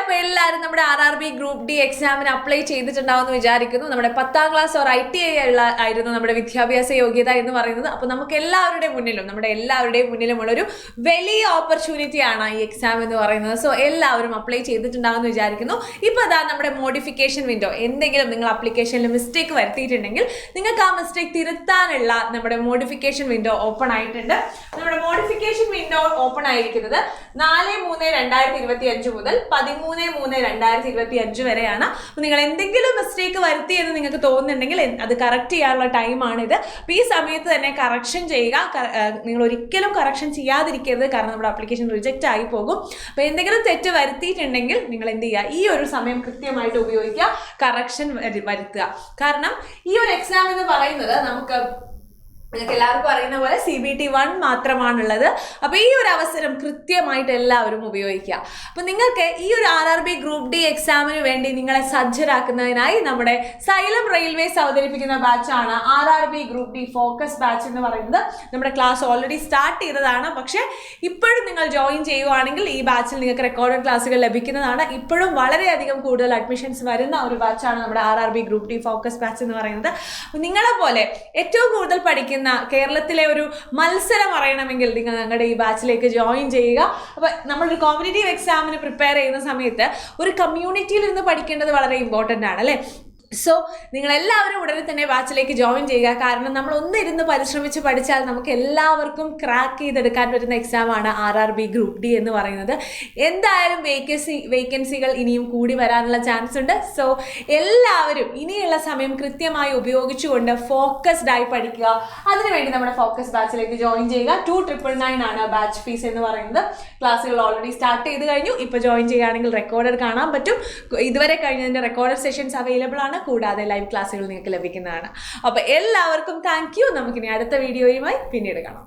അപ്പോൾ എല്ലാവരും നമ്മുടെ RRB ഗ്രൂപ്പ് ഡി എക്സാമിന് അപ്ലൈ ചെയ്തിട്ടുണ്ടാവുമെന്ന് വിചാരിക്കുന്നു. നമ്മുടെ 10ാം ക്ലാസ് ഓർ ITI ആയിരുന്നു നമ്മുടെ വിദ്യാഭ്യാസ യോഗ്യത എന്ന് പറയുന്നത്. അപ്പോൾ നമുക്ക് എല്ലാവരുടെയും മുന്നിലുമുള്ള ഒരു വലിയ ഓപ്പർച്യൂണിറ്റിയാണ് ഈ എക്സാം എന്ന് പറയുന്നത്. സോ എല്ലാവരും അപ്ലൈ ചെയ്തിട്ടുണ്ടാവുമെന്ന് വിചാരിക്കുന്നു. ഇപ്പോൾ അതാ നമ്മുടെ മോഡിഫിക്കേഷൻ വിൻഡോ, എന്തെങ്കിലും നിങ്ങൾ അപ്ലിക്കേഷനിൽ മിസ്റ്റേക്ക് വരുത്തിയിട്ടുണ്ടെങ്കിൽ നിങ്ങൾക്ക് ആ മിസ്റ്റേക്ക് തിരുത്താനുള്ള നമ്മുടെ മോഡിഫിക്കേഷൻ വിൻഡോ ഓപ്പൺ ആയിട്ടുണ്ട്. നമ്മുടെ മോഡിഫിക്കേഷൻ വിൻഡോ ഓപ്പൺ ആയിരിക്കുന്നത് 4/3/2025 മുതൽ 13/3/2025 വരെയാണ്. അപ്പോൾ നിങ്ങൾ എന്തെങ്കിലും മിസ്റ്റേക്ക് വരുത്തി എന്ന് നിങ്ങൾക്ക് തോന്നുന്നുണ്ടെങ്കിൽ അത് കറക്റ്റ് ചെയ്യാനുള്ള ടൈമാണിത്. അപ്പോൾ ഈ സമയത്ത് തന്നെ കറക്ഷൻ ചെയ്യുക. നിങ്ങൾ ഒരിക്കലും കറക്ഷൻ ചെയ്യാതിരിക്കരുത്, കാരണം നമ്മുടെ ആപ്ലിക്കേഷൻ റിജക്റ്റ് ആയി പോകും. അപ്പോൾ എന്തെങ്കിലും തെറ്റ് വരുത്തിയിട്ടുണ്ടെങ്കിൽ നിങ്ങൾ എന്ത് ചെയ്യുക, ഈ ഒരു സമയം കൃത്യമായിട്ട് ഉപയോഗിക്കുക, കറക്ഷൻ വരുത്തുക. കാരണം ഈ ഒരു എക്സാം എന്ന് പറയുന്നത് നിങ്ങൾക്ക് എല്ലാവർക്കും അറിയുന്ന പോലെ CBT 1 മാത്രമാണുള്ളത്. അപ്പോൾ ഈ ഒരു അവസരം കൃത്യമായിട്ട് എല്ലാവരും ഉപയോഗിക്കുക. അപ്പോൾ നിങ്ങൾക്ക് ഈ ഒരു RRB ഗ്രൂപ്പ് ഡി എക്സാമിന് വേണ്ടി നിങ്ങളെ സജ്ജരാക്കുന്നതിനായി നമ്മുടെ സൈലം റെയിൽവേസ് അവതരിപ്പിക്കുന്ന ബാച്ചാണ് RRB group D focus batch എന്ന് പറയുന്നത്. നമ്മുടെ ക്ലാസ് ഓൾറെഡി സ്റ്റാർട്ട് ചെയ്തതാണ്. പക്ഷേ ഇപ്പോഴും നിങ്ങൾ ജോയിൻ ചെയ്യുവാണെങ്കിൽ ഈ ബാച്ചിൽ നിങ്ങൾക്ക് റെക്കോർഡഡ് ക്ലാസ്സുകൾ ലഭിക്കുന്നതാണ്. ഇപ്പോഴും വളരെയധികം കൂടുതൽ അഡ്മിഷൻസ് വരുന്ന ഒരു ബാച്ചാണ് നമ്മുടെ RRB group D focus batch എന്ന് പറയുന്നത്. അപ്പോൾ നിങ്ങളെ പോലെ ഏറ്റവും കൂടുതൽ പഠിക്കുന്ന കേരളത്തിലെ ഒരു മത്സരം അറിയണമെങ്കിൽ നിങ്ങൾ ഞങ്ങളുടെ ഈ ബാച്ചിലേക്ക് ജോയിൻ ചെയ്യുക. അപ്പോൾ നമ്മളൊരു കോമ്പറ്റേറ്റീവ് എക്സാമിന് പ്രിപ്പയർ ചെയ്യുന്ന സമയത്ത് ഒരു കമ്മ്യൂണിറ്റിയിൽ നിന്ന് പഠിക്കേണ്ടത് വളരെ ഇമ്പോർട്ടൻ്റ് ആണ് അല്ലേ. സോ നിങ്ങളെല്ലാവരും ഉടനെ തന്നെ ബാച്ചിലേക്ക് ജോയിൻ ചെയ്യുക. കാരണം നമ്മൾ ഒന്നിരുന്ന് പരിശ്രമിച്ച് പഠിച്ചാൽ നമുക്ക് എല്ലാവർക്കും ക്രാക്ക് ചെയ്തെടുക്കാൻ പറ്റുന്ന എക്സാമാണ് RRB ഗ്രൂപ്പ് ഡി എന്ന് പറയുന്നത്. എന്തായാലും വേക്കൻസികൾ ഇനിയും കൂടി വരാനുള്ള ചാൻസ് ഉണ്ട്. സോ എല്ലാവരും ഇനിയുള്ള സമയം കൃത്യമായി ഉപയോഗിച്ചുകൊണ്ട് ഫോക്കസ്ഡ് ആയി പഠിക്കുക. അതിനുവേണ്ടി നമ്മുടെ ഫോക്കസ് ബാച്ചിലേക്ക് ജോയിൻ ചെയ്യുക. 2999 ആണ് ബാച്ച് ഫീസ് എന്ന് പറയുന്നത്. ക്ലാസ്സുകൾ ഓൾറെഡി സ്റ്റാർട്ട് ചെയ്ത് കഴിഞ്ഞു. ഇപ്പോൾ ജോയിൻ ചെയ്യുകയാണെങ്കിൽ റെക്കോർഡഡ് കാണാൻ പറ്റും. ഇതുവരെ കഴിഞ്ഞതിൻ്റെ റെക്കോർഡഡ് സെഷൻസ് അവൈലബിൾ ആണ്. കൂടാതെ ലൈവ് ക്ലാസ്സുകൾ നിങ്ങൾക്ക് ലഭിക്കുന്നതാണ്. അപ്പോൾ എല്ലാവർക്കും താങ്ക് യു. നമുക്കിനി അടുത്ത വീഡിയോയുമായി പിന്നീട് കാണാം.